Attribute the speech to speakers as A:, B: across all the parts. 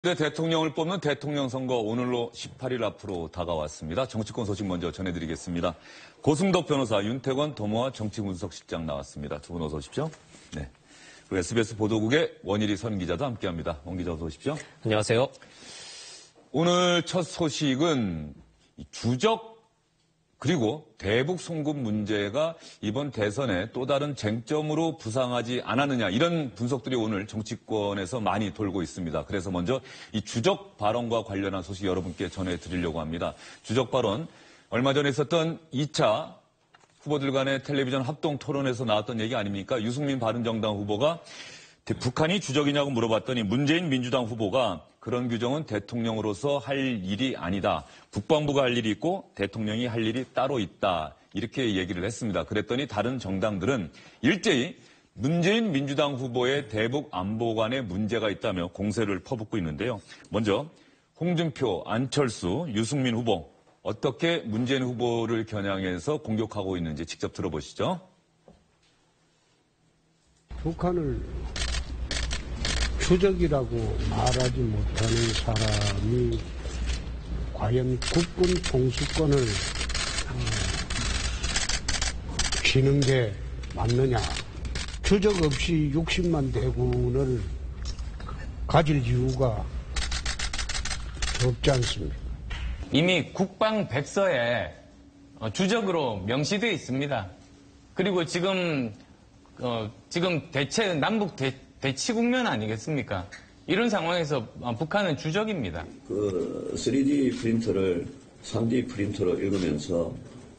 A: 대통령을 뽑는 대통령 선거 오늘로 18일 앞으로 다가왔습니다. 정치권 소식 먼저 전해드리겠습니다. 고승덕 변호사, 윤태권 도모아 정치분석실장 나왔습니다. 두 분 어서 오십시오. 네. 그리고 SBS 보도국의 원일이 선 기자도 함께합니다. 원 기자 어서 오십시오.
B: 안녕하세요.
A: 오늘 첫 소식은 주적 그리고 대북 송금 문제가 이번 대선에 또 다른 쟁점으로 부상하지 않았느냐 이런 분석들이 오늘 정치권에서 많이 돌고 있습니다. 그래서 먼저 이 주적 발언과 관련한 소식 여러분께 전해드리려고 합니다. 주적 발언 얼마 전에 있었던 2차 후보들 간의 텔레비전 합동 토론에서 나왔던 얘기 아닙니까? 유승민 바른정당 후보가 북한이 주적이냐고 물어봤더니 문재인 민주당 후보가 그런 규정은 대통령으로서 할 일이 아니다. 국방부가 할 일이 있고 대통령이 할 일이 따로 있다. 이렇게 얘기를 했습니다. 그랬더니 다른 정당들은 일제히 문재인 민주당 후보의 대북 안보관에 문제가 있다며 공세를 퍼붓고 있는데요. 먼저 홍준표, 안철수, 유승민 후보 어떻게 문재인 후보를 겨냥해서 공격하고 있는지 직접 들어보시죠.
C: 북한을 주적이라고 말하지 못하는 사람이 과연 국군 통수권을 쥐는 게 맞느냐. 주적 없이 60만 대군을 가질 이유가 없지 않습니까?
B: 이미 국방백서에 주적으로 명시되어 있습니다. 그리고 지금 남북 대치 국면 아니겠습니까? 이런 상황에서 북한은 주적입니다.
D: 그 3D 프린터를 3D 프린터로 읽으면서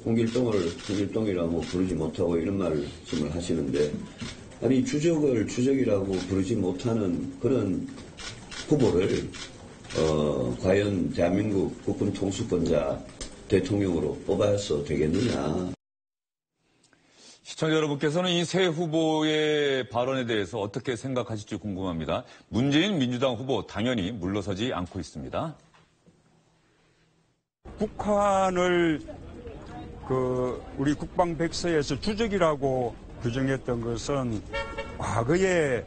D: 홍길동이라고 부르지 못하고 이런 말씀을 하시는데, 아니 주적을 주적이라고 부르지 못하는 그런 후보를 과연 대한민국 국군 통수권자 대통령으로 뽑아서 되겠느냐.
A: 시청자 여러분께서는 이 세 후보의 발언에 대해서 어떻게 생각하실지 궁금합니다. 문재인 민주당 후보 당연히 물러서지 않고 있습니다.
E: 북한을 우리 국방백서에서 주적이라고 규정했던 것은 과거의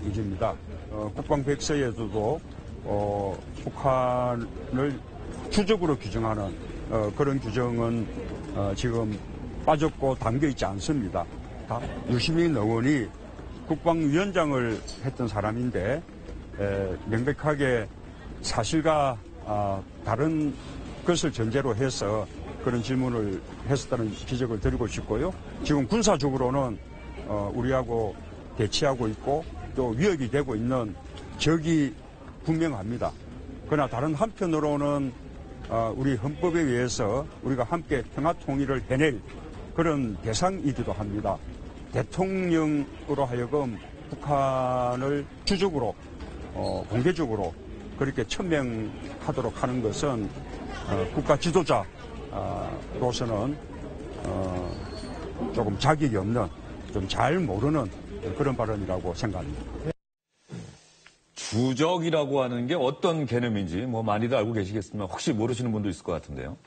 E: 일입니다. 국방백서에서도 북한을 주적으로 규정하는 그런 규정은 지금 빠졌고 담겨있지 않습니다. 유시민 의원이 국방위원장을 했던 사람인데 명백하게 사실과 다른 것을 전제로 해서 그런 질문을 했었다는 지적을 드리고 싶고요. 지금 군사적으로는 우리하고 대치하고 있고 또 위협이 되고 있는 적이 분명합니다. 그러나 다른 한편으로는 우리 헌법에 의해서 우리가 함께 평화통일을 해낼 그런 대상이기도 합니다. 대통령으로 하여금 북한을 주적으로 공개적으로 그렇게 천명하도록 하는 것은 국가 지도자로서는 조금 자격이 없는, 좀 잘 모르는 그런 발언이라고 생각합니다.
A: 주적이라고 하는 게 어떤 개념인지 많이들 알고 계시겠지만 혹시 모르시는 분도 있을 것 같은데요.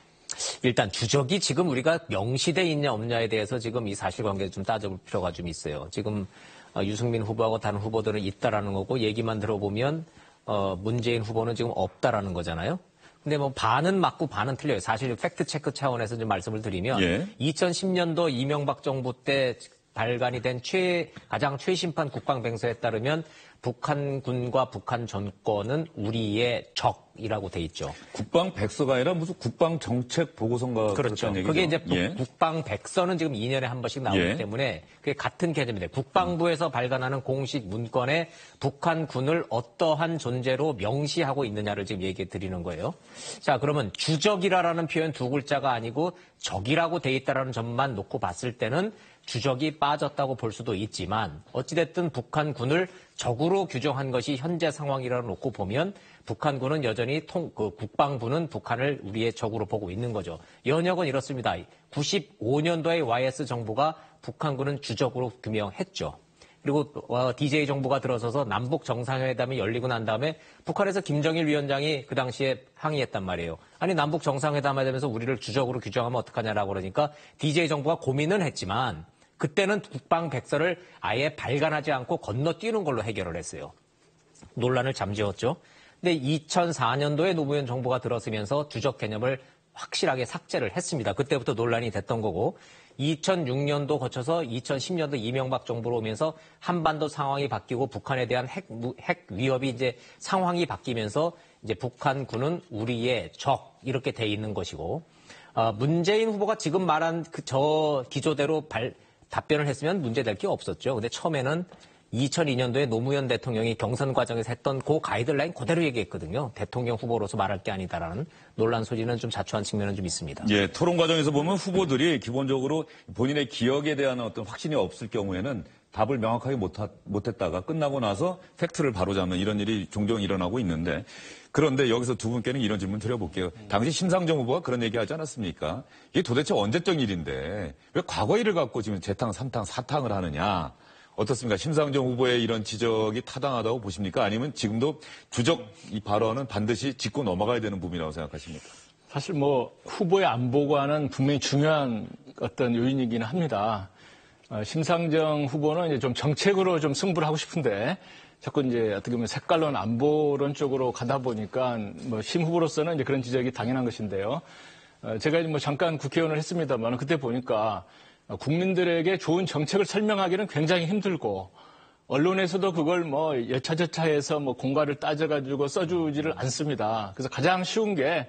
B: 일단 주적이 지금 우리가 명시돼 있냐 없냐에 대해서 지금 이 사실관계를 좀 따져볼 필요가 좀 있어요. 지금 유승민 후보하고 다른 후보들은 있다라는 거고 얘기만 들어보면 문재인 후보는 지금 없다라는 거잖아요. 근데 반은 맞고 반은 틀려요. 사실 팩트 체크 차원에서 좀 말씀을 드리면 2010년도 이명박 정부 때 발간이 된 가장 최신판 국방백서에 따르면 북한군과 북한 전권은 우리의 적이라고 돼 있죠.
A: 국방백서가 아니라 무슨 국방정책보고서인가
B: 그렇죠.
A: 얘기죠?
B: 그게 이제 국방백서는 지금 2년에 한 번씩 나오기 때문에 그게 같은 개념인데 국방부에서 발간하는 공식 문건에 북한군을 어떠한 존재로 명시하고 있느냐를 지금 얘기해 드리는 거예요. 자, 그러면 주적이라는 표현 두 글자가 아니고 적이라고 돼 있다라는 점만 놓고 봤을 때는 주적이 빠졌다고 볼 수도 있지만 어찌됐든 북한군을 적으로 규정한 것이 현재 상황이라고 놓고 보면 북한군은 여전히 국방부는 북한을 우리의 적으로 보고 있는 거죠. 연역은 이렇습니다. 95년도에 YS 정부가 북한군은 주적으로 규명했죠. 그리고 DJ 정부가 들어서서 남북 정상회담이 열리고 난 다음에 북한에서 김정일 위원장이 그 당시에 항의했단 말이에요. 아니 남북 정상회담 하면서 우리를 주적으로 규정하면 어떡하냐라고 그러니까 DJ 정부가 고민은 했지만 그때는 국방백서를 아예 발간하지 않고 건너뛰는 걸로 해결을 했어요. 논란을 잠재웠죠. 근데 2004년도에 노무현 정부가 들어서면서 주적 개념을 확실하게 삭제를 했습니다. 그때부터 논란이 됐던 거고 2006년도 거쳐서 2010년도 이명박 정부로 오면서 한반도 상황이 바뀌고 북한에 대한 핵 위협이 이제 상황이 바뀌면서 이제 북한군은 우리의 적 이렇게 돼 있는 것이고 문재인 후보가 지금 말한 저 기조대로 답변을 했으면 문제될 게 없었죠. 근데 처음에는 2002년도에 노무현 대통령이 경선 과정에서 했던 그 가이드라인 그대로 얘기했거든요. 대통령 후보로서 말할 게 아니다라는 논란 소지는 좀 자초한 측면은 좀 있습니다.
A: 예, 토론 과정에서 보면 후보들이 기본적으로 본인의 기억에 대한 어떤 확신이 없을 경우에는 답을 명확하게 못했다가 끝나고 나서 팩트를 바로잡는 이런 일이 종종 일어나고 있는데 그런데 여기서 두 분께는 이런 질문 드려볼게요. 당시 심상정 후보가 그런 얘기하지 않았습니까? 이게 도대체 언제적 일인데 왜 과거 일을 갖고 지금 재탕, 3탕, 4탕을 하느냐? 어떻습니까? 심상정 후보의 이런 지적이 타당하다고 보십니까? 아니면 지금도 주적 이 발언은 반드시 짚고 넘어가야 되는 부분이라고 생각하십니까?
F: 사실 후보의 안보관은 분명히 중요한 어떤 요인이기는 합니다. 심상정 후보는 이제 좀 정책으로 좀 승부를 하고 싶은데 자꾸 이제 어떻게 보면 색깔론 안보론 쪽으로 가다 보니까 심 후보로서는 이제 그런 지적이 당연한 것인데요. 제가 이제 잠깐 국회의원을 했습니다만 그때 보니까 국민들에게 좋은 정책을 설명하기는 굉장히 힘들고 언론에서도 그걸 여차저차해서 공과를 따져가지고 써주지를 않습니다. 그래서 가장 쉬운 게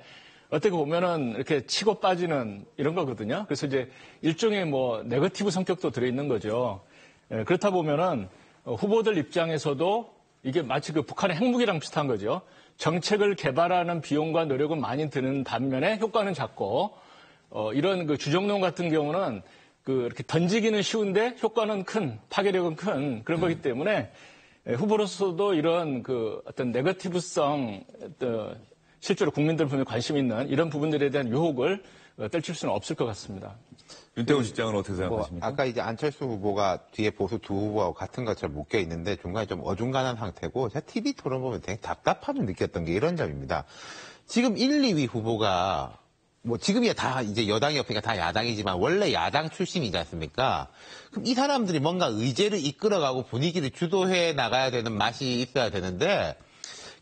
F: 어떻게 보면은 이렇게 치고 빠지는 이런 거거든요. 그래서 이제 일종의 네거티브 성격도 들어있는 거죠. 그렇다 보면은 후보들 입장에서도 이게 마치 그 북한의 핵무기랑 비슷한 거죠. 정책을 개발하는 비용과 노력은 많이 드는 반면에 효과는 작고 이런 그 주정론 같은 경우는 이렇게 던지기는 쉬운데 효과는 큰, 파괴력은 큰 그런 거기 때문에 후보로서도 이런 어떤 네거티브성, 실제로 국민들 분에 관심 있는 이런 부분들에 대한 유혹을 떨칠 수는 없을 것 같습니다.
A: 윤태호 실장은 어떻게 생각하십니까?
G: 아까 이제 안철수 후보가 뒤에 보수 두 후보하고 같은 것처럼 묶여 있는데 중간에 좀 어중간한 상태고 제가 TV 토론 보면 되게 답답함을 느꼈던 게 이런 점입니다. 지금 1, 2위 후보가 지금이야 다 이제 여당이 없으니까 다 야당이지만 원래 야당 출신이지 않습니까? 그럼 이 사람들이 뭔가 의제를 이끌어가고 분위기를 주도해 나가야 되는 맛이 있어야 되는데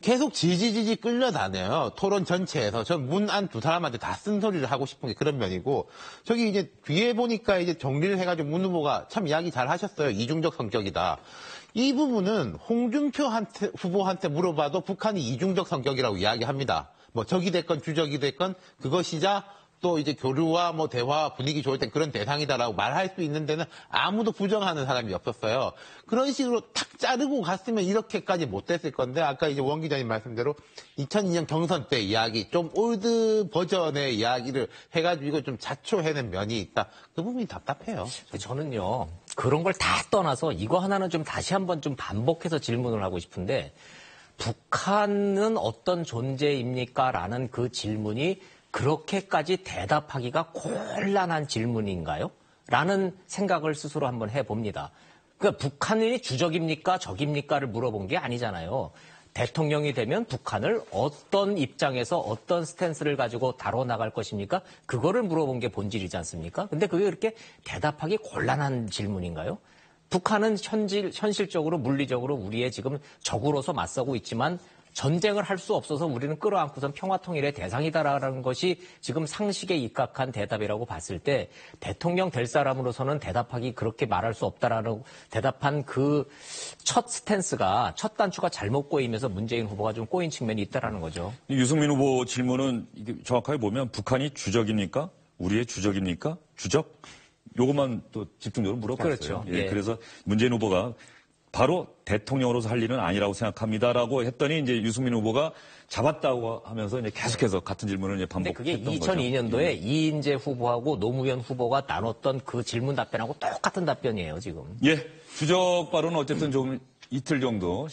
G: 계속 지지지지 끌려다녀요. 토론 전체에서. 전 문 안 두 사람한테 다 쓴소리를 하고 싶은 게 그런 면이고 저기 이제 뒤에 보니까 이제 정리를 해가지고 문 후보가 참 이야기 잘 하셨어요. 이중적 성격이다. 이 부분은 홍준표 후보한테 물어봐도 북한이 이중적 성격이라고 이야기합니다. 적이 됐건 주적이 됐건 그것이자 또 이제 교류와 대화 분위기 좋을 땐 그런 대상이다라고 말할 수 있는 데는 아무도 부정하는 사람이 없었어요. 그런 식으로 탁 자르고 갔으면 이렇게까지 못 됐을 건데 아까 이제 원 기자님 말씀대로 2002년 경선 때 이야기 좀 올드 버전의 이야기를 해가지고 좀 자초해낸 면이 있다. 그 부분이 답답해요.
B: 저는요 그런 걸 다 떠나서 이거 하나는 좀 다시 한번 좀 반복해서 질문을 하고 싶은데 북한은 어떤 존재입니까? 라는 그 질문이 그렇게까지 대답하기가 곤란한 질문인가요? 라는 생각을 스스로 한번 해봅니다. 그러니까 북한이 주적입니까? 적입니까?를 물어본 게 아니잖아요. 대통령이 되면 북한을 어떤 입장에서 어떤 스탠스를 가지고 다뤄나갈 것입니까? 그거를 물어본 게 본질이지 않습니까? 근데 그게 그렇게 대답하기 곤란한 질문인가요? 북한은 현실적으로 물리적으로 우리의 지금 적으로서 맞서고 있지만 전쟁을 할 수 없어서 우리는 끌어안고선 평화통일의 대상이다라는 것이 지금 상식에 입각한 대답이라고 봤을 때 대통령 될 사람으로서는 대답하기 그렇게 말할 수 없다라는 대답한 그 첫 스탠스가 첫 단추가 잘못 꼬이면서 문재인 후보가 좀 꼬인 측면이 있다라는 거죠.
A: 유승민 후보 질문은 정확하게 보면 북한이 주적입니까? 우리의 주적입니까? 주적? 요것만 또 집중적으로 물어봤어요.
B: 그렇죠.
A: 예, 그래서 문재인 후보가 바로 대통령으로서 할 일은 아니라고 생각합니다라고 했더니 이제 유승민 후보가 잡았다고 하면서 이제 계속해서 같은 질문을 이제 반복했던 거죠.
B: 근데 그게 2002년도에 이인재 후보하고 노무현 후보가 나눴던 그 질문 답변하고 똑같은 답변이에요, 지금.
A: 예, 주적 발언은 어쨌든 좀 이틀 정도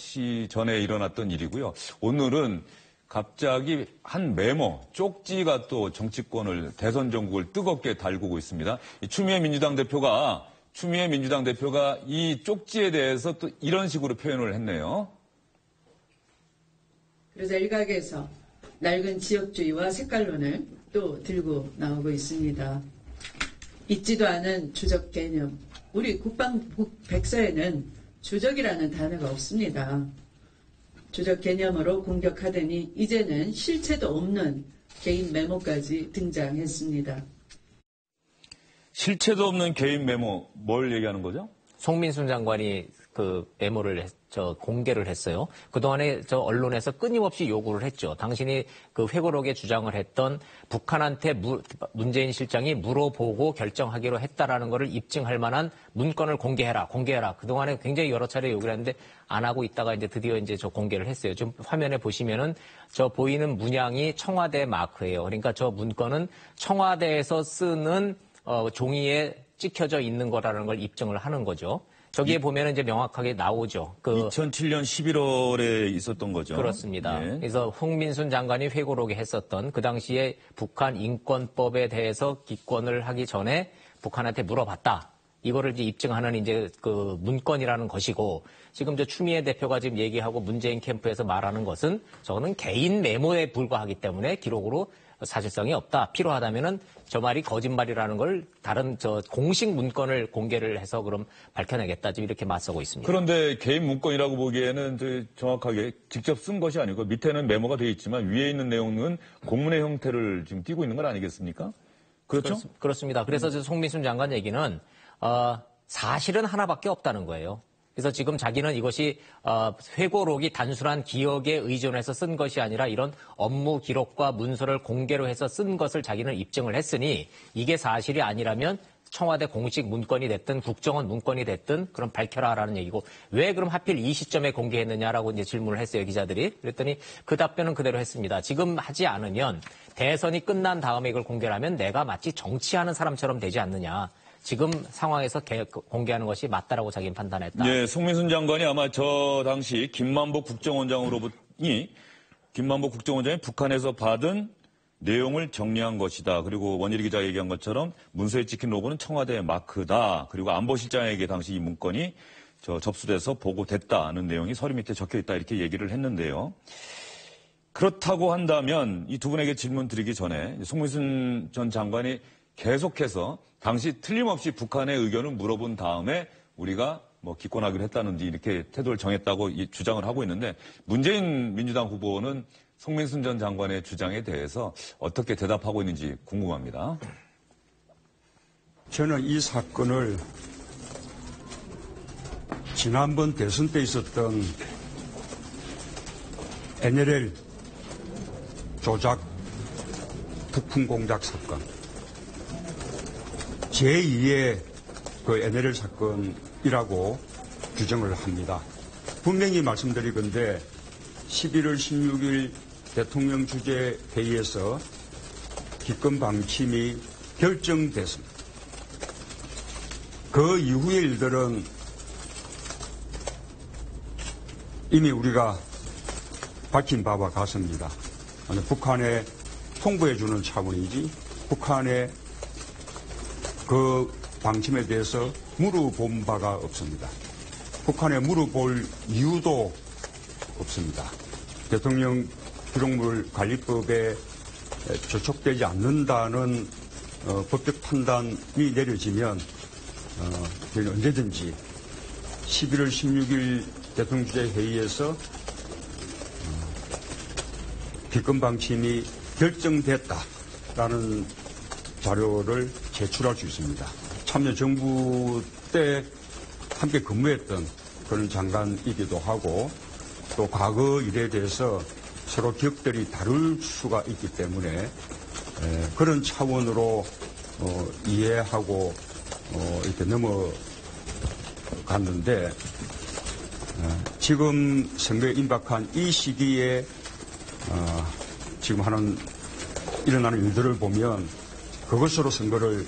A: 전에 일어났던 일이고요. 오늘은 갑자기 한 메모, 쪽지가 또 정치권을, 대선 전국을 뜨겁게 달구고 있습니다. 추미애 민주당 대표가 이 쪽지에 대해서 또 이런 식으로 표현을 했네요.
H: 그래서 일각에서 낡은 지역주의와 색깔론을 또 들고 나오고 있습니다. 있지도 않은 주적 개념. 우리 국방부 백서에는 주적이라는 단어가 없습니다. 주적 개념으로 공격하더니 이제는 실체도 없는 개인 메모까지 등장했습니다.
A: 실체도 없는 개인 메모, 뭘 얘기하는 거죠?
B: 송민순 장관이 그 메모를 공개를 했어요. 그동안에 언론에서 끊임없이 요구를 했죠. 당신이 그 회고록에 주장을 했던 북한한테 문재인 실장이 물어보고 결정하기로 했다라는 것을 입증할 만한 문건을 공개해라. 그동안에 굉장히 여러 차례 요구를 했는데 안 하고 있다가 이제 드디어 이제 공개를 했어요. 좀 화면에 보시면은 보이는 문양이 청와대 마크예요. 그러니까 저 문건은 청와대에서 쓰는 종이에 찍혀져 있는 거라는 걸 입증을 하는 거죠. 저기에 보면은 이제 명확하게 나오죠.
A: 2007년 11월에 있었던 거죠.
B: 그렇습니다.
A: 예.
B: 그래서 홍민순 장관이 회고록에 했었던 그 당시에 북한 인권법에 대해서 기권을 하기 전에 북한한테 물어봤다. 이거를 이제 입증하는 이제 그 문건이라는 것이고, 지금 추미애 대표가 지금 얘기하고 문재인 캠프에서 말하는 것은 저는 개인 메모에 불과하기 때문에 기록으로 사실성이 없다. 필요하다면은 저 말이 거짓말이라는 걸 다른 공식 문건을 공개를 해서 그럼 밝혀내겠다. 지금 이렇게 맞서고 있습니다.
A: 그런데 개인 문건이라고 보기에는 정확하게 직접 쓴 것이 아니고 밑에는 메모가 되어 있지만 위에 있는 내용은 공문의 형태를 지금 띠고 있는 건 아니겠습니까? 그렇죠?
B: 그렇습니다. 그래서 송민순 장관 얘기는 사실은 하나밖에 없다는 거예요. 그래서 지금 자기는 이것이 회고록이 단순한 기억에 의존해서 쓴 것이 아니라 이런 업무 기록과 문서를 공개로 해서 쓴 것을 자기는 입증을 했으니 이게 사실이 아니라면 청와대 공식 문건이 됐든 국정원 문건이 됐든 그럼 밝혀라라는 얘기고, 왜 그럼 하필 이 시점에 공개했느냐라고 이제 질문을 했어요, 기자들이. 그랬더니 그 답변은 그대로 했습니다. 지금 하지 않으면 대선이 끝난 다음에 이걸 공개를 하면 내가 마치 정치하는 사람처럼 되지 않느냐. 지금 상황에서 공개하는 것이 맞다라고 자기는 판단했다.
A: 네, 송민순 장관이 아마 저 당시 김만복 국정원장이 북한에서 받은 내용을 정리한 것이다. 그리고 원일이 기자가 얘기한 것처럼 문서에 찍힌 로고는 청와대 마크다. 그리고 안보실장에게 당시 이 문건이 접수돼서 보고됐다는 내용이 서류 밑에 적혀 있다. 이렇게 얘기를 했는데요. 그렇다고 한다면 이 두 분에게 질문 드리기 전에 송민순 전 장관이 계속해서 당시 틀림없이 북한의 의견을 물어본 다음에 우리가 기권하기로 했다는지 이렇게 태도를 정했다고 주장을 하고 있는데, 문재인 민주당 후보는 송민순 전 장관의 주장에 대해서 어떻게 대답하고 있는지 궁금합니다.
E: 저는 이 사건을 지난번 대선 때 있었던 NLL 조작 부품 공작 사건, 제2의 그 NLL 사건이라고 규정을 합니다. 분명히 말씀드리건대 11월 16일 대통령 주재 회의에서 기권 방침이 결정됐습니다. 그 이후의 일들은 이미 우리가 밝힌 바와 같습니다. 북한에 통보해주는 차원이지 북한의 그 방침에 대해서 물어본 바가 없습니다. 북한에 물어볼 이유도 없습니다. 대통령 기록물 관리법에 저촉되지 않는다는 법적 판단이 내려지면 저희는 언제든지 11월 16일 대통령 주재 회의에서 기권 방침이 결정됐다라는 자료를 제출할 수 있습니다. 참여정부 때 함께 근무했던 그런 장관이기도 하고, 또 과거 일에 대해서 서로 기억들이 다를 수가 있기 때문에 그런 차원으로 이해하고 이렇게 넘어갔는데, 지금 선거에 임박한 이 시기에 지금 일어나는 일들을 보면 그것으로 선거를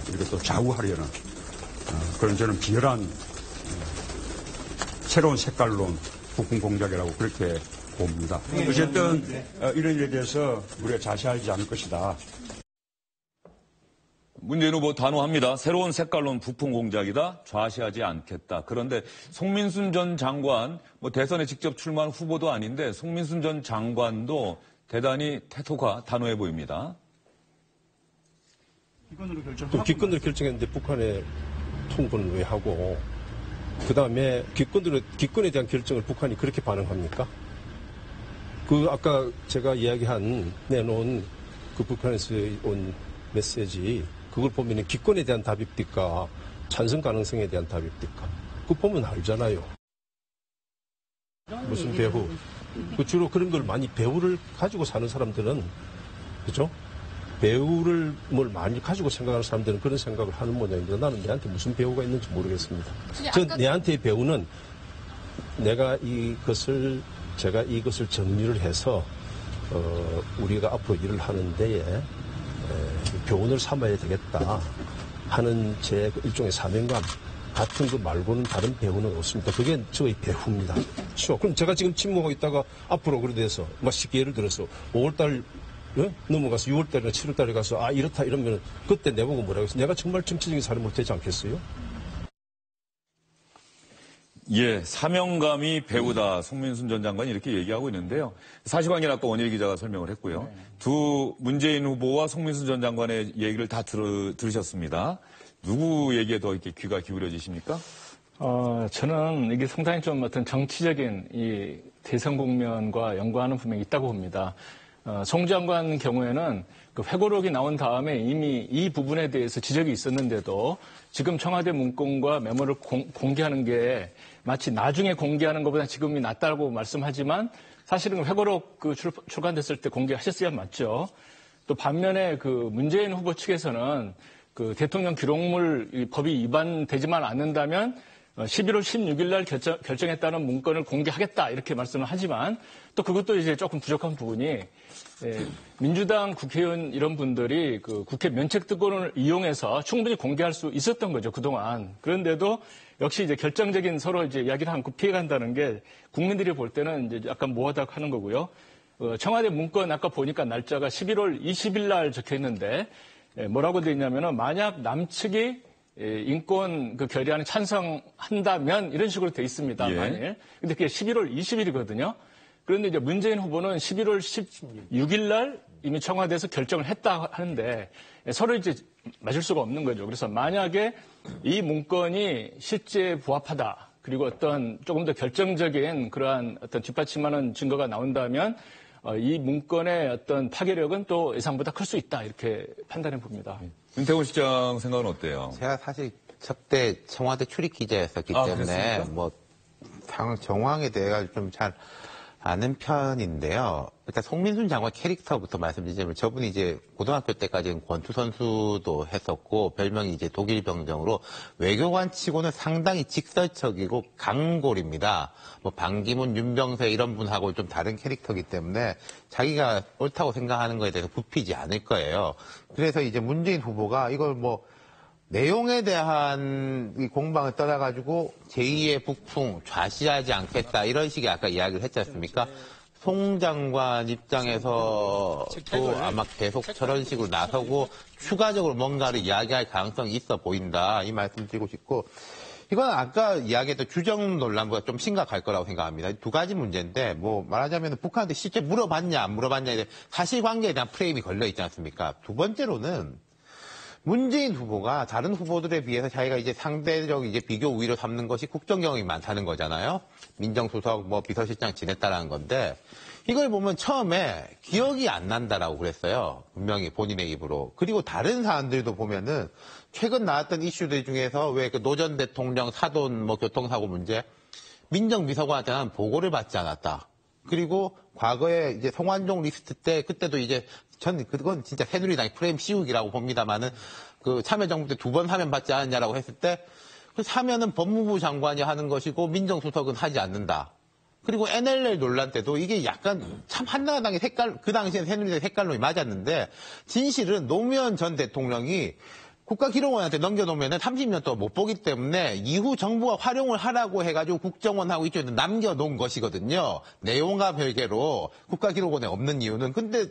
E: 이렇게 또 좌우하려는 그런 저는 비열한 새로운 색깔론 북한 공작이라고 그렇게 봅니다. 어쨌든 이런 일에 대해서 우리가 자세하지 않을 것이다.
A: 문재인 후보 단호합니다. 새로운 색깔론 부품 공작이다. 좌시하지 않겠다. 그런데 송민순 전 장관, 대선에 직접 출마한 후보도 아닌데 송민순 전 장관도 대단히 태도가 단호해 보입니다.
I: 기권으로 결정했는데 북한에 통보는 왜 하고, 그다음에 기권에 대한 결정을 북한이 그렇게 반응합니까? 그 아까 제가 내놓은 그 북한에서 온 메시지 그걸 보면은 기권에 대한 답입니까? 찬성 가능성에 대한 답입니까? 그거 보면 알잖아요. 무슨 배후? 그 주로 그런 걸 많이 배후를 가지고 사는 사람들은 그죠? 배우를 뭘 많이 가지고 생각하는 사람들은 그런 생각을 하는 모양인데 나는 내한테 무슨 배우가 있는지 모르겠습니다. 내한테의 배우는 제가 이것을 정리를 해서 우리가 앞으로 일을 하는 데에 교훈을 삼아야 되겠다 하는 제 일종의 사명감 같은 거 말고는 다른 배우는 없습니다. 그게 저의 배우입니다. 그럼 제가 지금 침묵하고 있다가 앞으로 그래 돼서 쉽게 예를 들어서 5월달 넘어가서 6월달이나 7월달에 가서 이렇다 이러면 그때 내보고 뭐라고 했어요? 내가 정말 정치적인 사람으로 되지 않겠어요?
A: 예, 사명감이 배우다. 송민순 전 장관이 이렇게 얘기하고 있는데요. 사실관계는 아까 원일 기자가 설명을 했고요. 두 문재인 후보와 송민순 전 장관의 얘기를 다 들으셨습니다. 누구 얘기에 더 이렇게 귀가 기울여지십니까?
F: 저는 이게 상당히 좀 어떤 정치적인 이 대선 국면과 연관은 분명히 있다고 봅니다. 송 장관 경우에는 그 회고록이 나온 다음에 이미 이 부분에 대해서 지적이 있었는데도 지금 청와대 문건과 메모를 공개하는 게 마치 나중에 공개하는 것보다 지금이 낫다고 말씀하지만 사실은 회고록 출간됐을 때 공개하셨어야 맞죠. 또 반면에 그 문재인 후보 측에서는 그 대통령 기록물 법이 위반되지만 않는다면 11월 16일 날 결정했다는 문건을 공개하겠다 이렇게 말씀을 하지만 또 그것도 이제 조금 부족한 부분이 민주당 국회의원 이런 분들이 그 국회 면책특권을 이용해서 충분히 공개할 수 있었던 거죠 그동안. 그런데도 역시 이제 결정적인 서로 이제 이야기를 하고 피해간다는 게 국민들이 볼 때는 이제 약간 모호하다고 하는 거고요. 청와대 문건 아까 보니까 날짜가 11월 20일 날 적혀 있는데 뭐라고 돼 있냐면은 만약 남측이 인권 그 결의안에 찬성한다면 이런 식으로 돼 있습니다. 만일. 근데 그게 11월 20일이거든요. 그런데 이제 문재인 후보는 11월 16일 날 이미 청와대에서 결정을 했다 하는데 서로 이제 맞을 수가 없는 거죠. 그래서 만약에 이 문건이 실제에 부합하다. 그리고 어떤 조금 더 결정적인 그러한 어떤 뒷받침하는 증거가 나온다면 이 문건의 어떤 파괴력은 또 예상보다 클 수 있다. 이렇게 판단해 봅니다.
A: 윤태곤 시장 생각은 어때요?
G: 제가 사실 저때 청와대 출입 기자였었기 때문에 뭐 정황에 대해 좀 잘 아는 편인데요. 일단 송민순 장관 캐릭터부터 말씀드리자면 저분이 이제 고등학교 때까지는 권투 선수도 했었고 별명이 이제 독일 병정으로 외교관 치고는 상당히 직설적이고 강골입니다. 뭐 반기문, 윤병세 이런 분하고 좀 다른 캐릭터이기 때문에 자기가 옳다고 생각하는 거에 대해서 굽히지 않을 거예요. 그래서 이제 문재인 후보가 이걸 뭐 내용에 대한 이 공방을 떠나가지고 제2의 북풍 좌시하지 않겠다 이런 식의 아까 이야기를 했지 않습니까? 송 장관 입장에서도 아마 계속 저런 식으로 나서고 추가적으로 뭔가를 이야기할 가능성이 있어 보인다 이 말씀 드리고 싶고 이건 아까 이야기했던 주정 논란보다 좀 심각할 거라고 생각합니다. 두 가지 문제인데 뭐 말하자면 북한한테 실제 물어봤냐 안 물어봤냐에 대한 사실관계에 대한 프레임이 걸려 있지 않습니까? 두 번째로는 문재인 후보가 다른 후보들에 비해서 자기가 이제 상대적 이제 비교 우위로 삼는 것이 국정 경험이 많다는 거잖아요. 민정수석 뭐 비서실장 지냈다라는 건데 이걸 보면 처음에 기억이 안 난다라고 그랬어요. 분명히 본인의 입으로. 그리고 다른 사람들도 보면은 최근 나왔던 이슈들 중에서 왜 그 노 전 대통령 사돈 뭐 교통사고 문제 민정비서관한테는 보고를 받지 않았다. 그리고 과거에 이제 송환종 리스트 때 그때도 이제 전 그건 진짜 새누리당의 프레임 씌우기라고 봅니다만은 그 참여정부 때 2번 사면 받지 않았냐라고 했을 때 그 사면은 법무부 장관이 하는 것이고 민정수석은 하지 않는다. 그리고 NLL 논란 때도 이게 약간 참 한나라당의 그 당시엔 새누리당의 색깔론이 맞았는데 진실은 노무현 전 대통령이 국가기록원한테 넘겨놓으면 30년 동안 못 보기 때문에 이후 정부가 활용을 하라고 해가지고 국정원하고 이쪽에도 남겨놓은 것이거든요. 내용과 별개로 국가기록원에 없는 이유는. 근데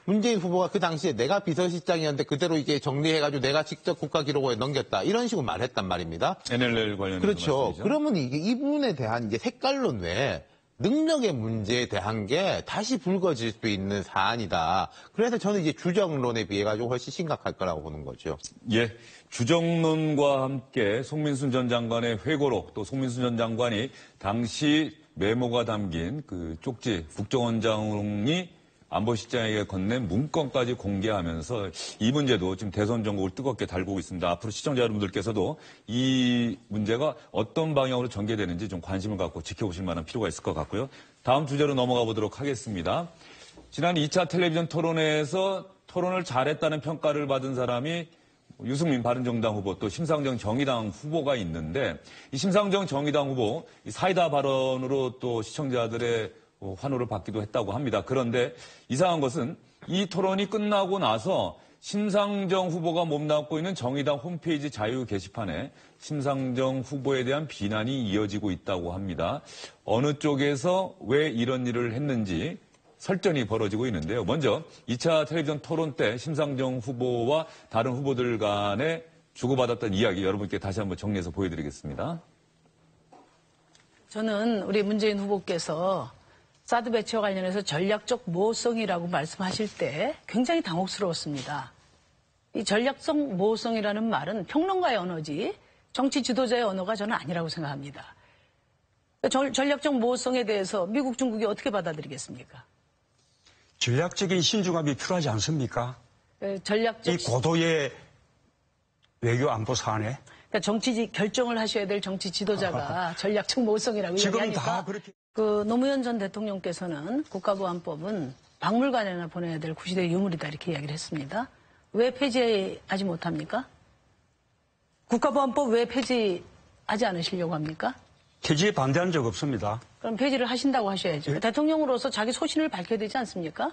G: 문재인 후보가 그 당시에 내가 비서실장이었는데 그대로 이게 정리해가지고 내가 직접 국가기록원에 넘겼다. 이런 식으로 말했단 말입니다.
A: NLL 관련해서
G: 그렇죠.
A: 말씀이죠.
G: 그러면 이게 이 부분에 대한 이제 색깔론 외에 능력의 문제에 대한 게 다시 불거질 수 있는 사안이다. 그래서 저는 이제 주정론에 비해 가지고 훨씬 심각할 거라고 보는 거죠.
A: 예. 주정론과 함께 송민순 전 장관의 회고록, 또 송민순 전 장관이 당시 메모가 담긴 그 쪽지 국정원장이 안보실장에게 건넨 문건까지 공개하면서 이 문제도 지금 대선 전국을 뜨겁게 달구고 있습니다. 앞으로 시청자 여러분들께서도 이 문제가 어떤 방향으로 전개되는지 좀 관심을 갖고 지켜보실 만한 필요가 있을 것 같고요. 다음 주제로 넘어가 보도록 하겠습니다. 지난 2차 텔레비전 토론회에서 토론을 잘했다는 평가를 받은 사람이 유승민 바른정당 후보 또 심상정 정의당 후보가 있는데 이 심상정 정의당 후보 사이다 발언으로 또 시청자들의 환호를 받기도 했다고 합니다. 그런데 이상한 것은 이 토론이 끝나고 나서 심상정 후보가 몸담고 있는 정의당 홈페이지 자유 게시판에 심상정 후보에 대한 비난이 이어지고 있다고 합니다. 어느 쪽에서 왜 이런 일을 했는지 설전이 벌어지고 있는데요. 먼저 2차 텔레비전 토론 때 심상정 후보와 다른 후보들 간에 주고받았던 이야기 여러분께 다시 한번 정리해서 보여드리겠습니다.
J: 저는 우리 문재인 후보께서 사드 배치와 관련해서 전략적 모호성이라고 말씀하실 때 굉장히 당혹스러웠습니다. 이 전략적 모호성이라는 말은 평론가의 언어지 정치 지도자의 언어가 저는 아니라고 생각합니다. 전략적 모호성에 대해서 미국, 중국이 어떻게 받아들이겠습니까?
E: 전략적인 신중함이 필요하지 않습니까?
J: 전략적
E: 이 고도의 외교 안보 사안에
J: 그러니까 정치 결정을 하셔야 될 정치 지도자가 전략적 모호성이라고
E: 지금
J: 이야기하니까
E: 다 그렇게
J: 노무현 전 대통령께서는 국가보안법은 박물관에나 보내야 될 구시대의 유물이다 이렇게 이야기를 했습니다. 왜 폐지하지 못합니까? 국가보안법 왜 폐지하지 않으시려고 합니까?
E: 폐지에 반대한 적 없습니다.
J: 그럼 폐지를 하신다고 하셔야죠. 대통령으로서 자기 소신을 밝혀야 되지 않습니까?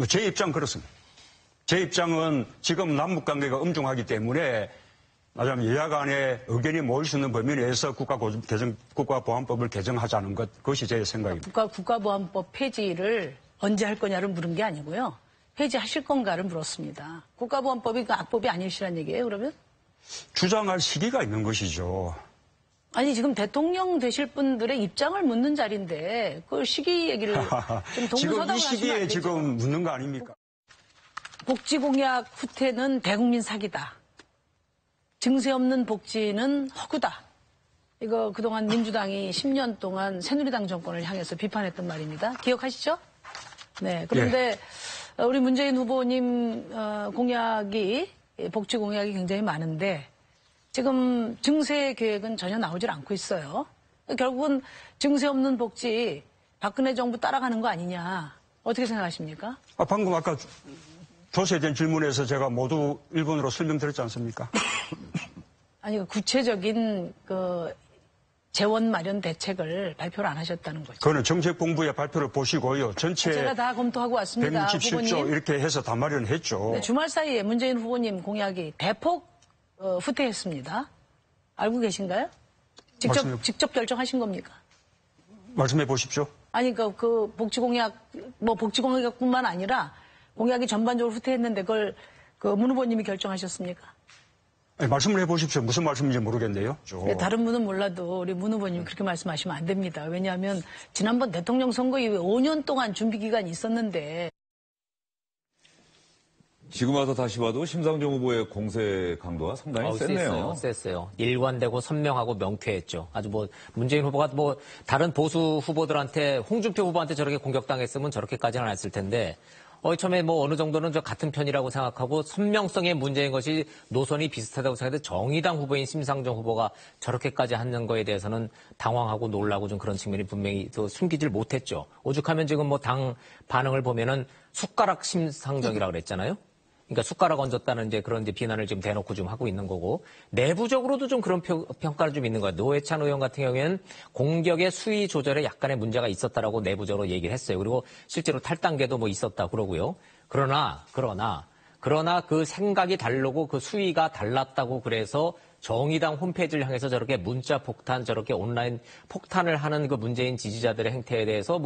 E: 제 입장 그렇습니다. 제 입장은 지금 남북관계가 엄중하기 때문에 말하자면 여야 간에 의견이 모일 수 있는 범위 내에서 국가보안법을 개정하자는 것, 그것이 제 생각입니다.
J: 국가보안법 폐지를 언제 할 거냐를 물은 게 아니고요. 폐지하실 건가를 물었습니다. 국가보안법이 그 악법이 아니시란 얘기예요, 그러면?
E: 주장할 시기가 있는 것이죠.
J: 아니, 지금 대통령 되실 분들의 입장을 묻는 자리인데, 그 시기 얘기를 좀 동문서답을
E: 지금 이
J: 하시면 안
E: 시기에
J: 되죠.
E: 지금 묻는 거 아닙니까?
J: 복지공약 후퇴는 대국민 사기다. 증세 없는 복지는 허구다. 이거 그동안 민주당이 10년 동안 새누리당 정권을 향해서 비판했던 말입니다. 기억하시죠? 네. 그런데 우리 문재인 후보님 복지 공약이 굉장히 많은데 지금 증세 계획은 전혀 나오질 않고 있어요. 결국은 증세 없는 복지 박근혜 정부 따라가는 거 아니냐. 어떻게 생각하십니까?
E: 방금 아까 조세된 질문에서 제가 모두 일본어로 설명드렸지 않습니까?
J: 아니, 구체적인 재원 마련 대책을 발표를 안 하셨다는 거죠.
E: 그거는 정책본부의 발표를 보시고요. 전체
J: 제가 다 검토하고 왔습니다.
E: 167조
J: 후보님.
E: 이렇게 해서 다 마련했죠.
J: 네, 주말 사이에 문재인 후보님 공약이 대폭 후퇴했습니다. 알고 계신가요? 직접 결정하신 겁니까?
E: 말씀해 보십시오.
J: 아니, 그 복지공약뿐만 아니라 공약이 전반적으로 후퇴했는데 그걸 문 후보님이 결정하셨습니까?
E: 아니, 말씀을 해 보십시오. 무슨 말씀인지 모르겠네요.
J: 네, 다른 분은 몰라도 우리 문 후보님 그렇게 말씀하시면 안 됩니다. 왜냐하면 지난번 대통령 선거 이후에 5년 동안 준비 기간이 있었는데
A: 지금 와서 다시 봐도 심상정 후보의 공세 강도가 상당히 셌네요.
B: 셌어요. 일관되고 선명하고 명쾌했죠. 아주 문재인 후보가 다른 보수 후보들한테 홍준표 후보한테 저렇게 공격당했으면 저렇게까지는 안 했을 텐데 처음에 어느 정도는 같은 편이라고 생각하고 선명성의 문제인 것이 노선이 비슷하다고 생각했는데 정의당 후보인 심상정 후보가 저렇게까지 하는 거에 대해서는 당황하고 놀라고 좀 그런 측면이 분명히 또 숨기질 못했죠. 오죽하면 지금 당 반응을 보면은 숟가락 심상정이라고 그랬잖아요. 그러니까 숟가락 얹었다는 그런 비난을 지금 대놓고 좀 하고 있는 거고 내부적으로도 좀 그런 평가를 좀 있는 거예요. 노회찬 의원 같은 경우에는 공격의 수위 조절에 약간의 문제가 있었다라고 내부적으로 얘기를 했어요. 그리고 실제로 탈당계도 있었다 그러고요. 그러나 그 생각이 다르고 그 수위가 달랐다고 그래서 정의당 홈페이지를 향해서 저렇게 문자 폭탄, 저렇게 온라인 폭탄을 하는 그 문재인 지지자들의 행태에 대해서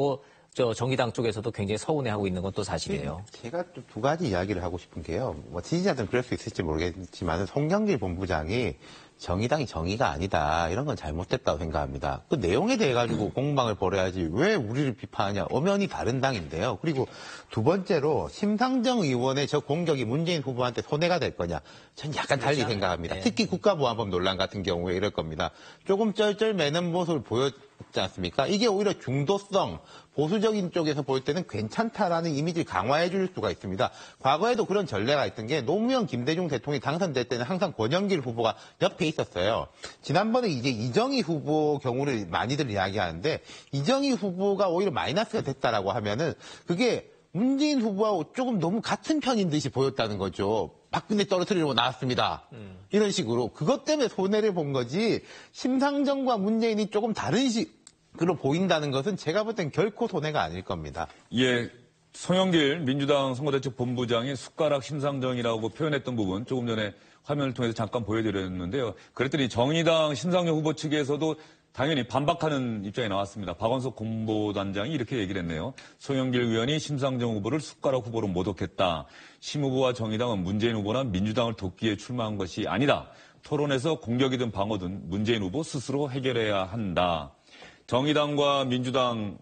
B: 정의당 쪽에서도 굉장히 서운해하고 있는 건 또 사실이에요.
G: 제가 좀 두 가지 이야기를 하고 싶은 게요. 지지자들은 그럴 수 있을지 모르겠지만 송영길 본부장이 정의당이 정의가 아니다. 이런 건 잘못됐다고 생각합니다. 그 내용에 대해 가지고 공방을 벌여야지 왜 우리를 비판하냐. 엄연히 다른 당인데요. 그리고 두 번째로 심상정 의원의 저 공격이 문재인 후보한테 손해가 될 거냐. 전 약간 달리 생각합니다. 특히 국가보안법 논란 같은 경우에 이럴 겁니다. 조금 쩔쩔매는 모습을 보였지 않습니까? 이게 오히려 중도성, 보수적인 쪽에서 볼 때는 괜찮다라는 이미지를 강화해 줄 수가 있습니다. 과거에도 그런 전례가 있던 게 노무현 김대중 대통령이 당선될 때는 항상 권영길 후보가 옆에 있었어요. 지난번에 이제 이정희 후보 경우를 많이들 이야기하는데 이정희 후보가 오히려 마이너스가 됐다라고 하면은 그게 문재인 후보하고 조금 너무 같은 편인 듯이 보였다는 거죠. 박근혜 떨어뜨리려고 나왔습니다. 이런 식으로. 그것 때문에 손해를 본 거지 심상정과 문재인이 조금 다른 식으로 보인다는 것은 제가 볼 땐 결코 손해가 아닐 겁니다.
A: 예, 송영길 민주당 선거대책본부장이 숟가락 심상정이라고 표현했던 부분 조금 전에 화면을 통해서 잠깐 보여드렸는데요. 그랬더니 정의당 심상정 후보 측에서도 당연히 반박하는 입장이 나왔습니다. 박원석 공보단장이 이렇게 얘기를 했네요. 송영길 의원이 심상정 후보를 숟가락 후보로 모독했다. 심 후보와 정의당은 문재인 후보나 민주당을 돕기 위해 출마한 것이 아니다. 토론에서 공격이든 방어든 문재인 후보 스스로 해결해야 한다. 정의당과 민주당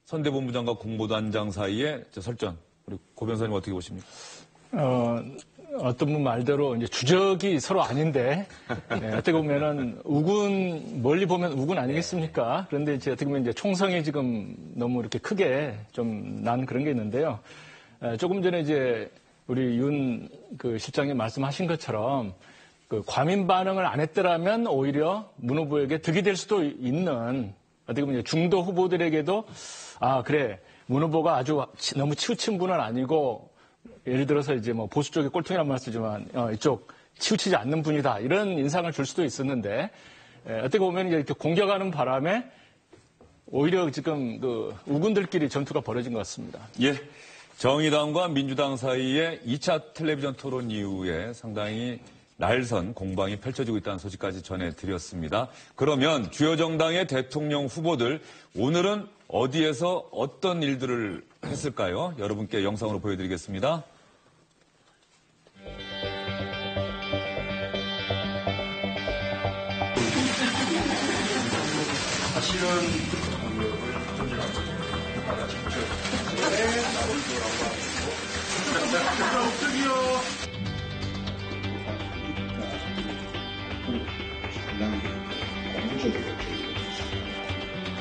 A: 선대본부장과 공보단장 사이의 설전, 우리 고 변호사님 어떻게 보십니까?
F: 어떤 분 말대로 이제 주적이 서로 아닌데, 네, 어떻게 보면은 멀리 보면 우군 아니겠습니까? 그런데 이제 어떻게 보면 이제 총성이 지금 너무 이렇게 크게 좀 난 그런 게 있는데요. 조금 전에 이제 우리 윤 그 실장님 말씀하신 것처럼 그 과민 반응을 안 했더라면 오히려 문 후보에게 득이 될 수도 있는 어떻게 보면 중도 후보들에게도 그래 문 후보가 아주 너무 치우친 분은 아니고 예를 들어서 이제 뭐 보수 쪽에 꼴통이란 말 쓰지만 이쪽 치우치지 않는 분이다 이런 인상을 줄 수도 있었는데 어떻게 보면 이제 이렇게 공격하는 바람에 오히려 지금 그 우군들끼리 전투가 벌어진 것 같습니다.
A: 예. 정의당과 민주당 사이에 2차 텔레비전 토론 이후에 상당히 날선 공방이 펼쳐지고 있다는 소식까지 전해드렸습니다. 그러면 주요 정당의 대통령 후보들 오늘은 어디에서 어떤 일들을 했을까요? 여러분께 영상으로 보여드리겠습니다.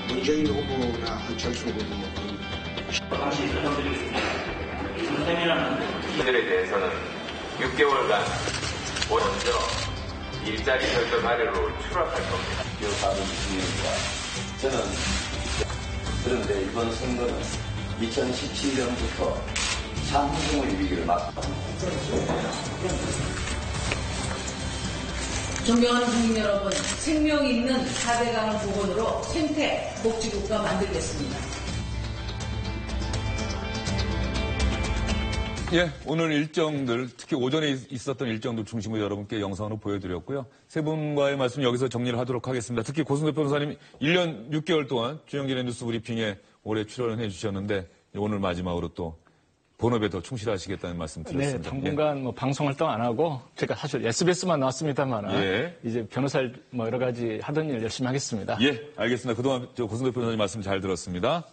C: 문재인 후보나 한철수 후보
K: 이들에 대해서는 6개월간 먼저 일자리 설정 아래로 추락할 겁니다.
D: 기업하는 중입니다. 저는 그런데 이번 선거는 2017년부터 산후조리 위기를 막고
H: 존경하는 국민 여러분, 생명 있는 4대강을 복원으로 생태 복지국가 만들겠습니다.
A: 예, 오늘 일정들, 특히 오전에 있었던 일정들 중심으로 여러분께 영상으로 보여드렸고요. 세 분과의 말씀 여기서 정리를 하도록 하겠습니다. 특히 고승대 변호사님 1년 6개월 동안 주영진의 뉴스 브리핑에 올해 출연을 해주셨는데 오늘 마지막으로 또 본업에 더 충실하시겠다는 말씀 드렸습니다.
F: 네, 당분간 뭐 방송 활동 안 하고 제가 사실 SBS만 나왔습니다만 이제 변호사 여러 가지 하던 일 열심히 하겠습니다.
A: 예, 알겠습니다. 그동안 고승대 변호사님 말씀 잘 들었습니다.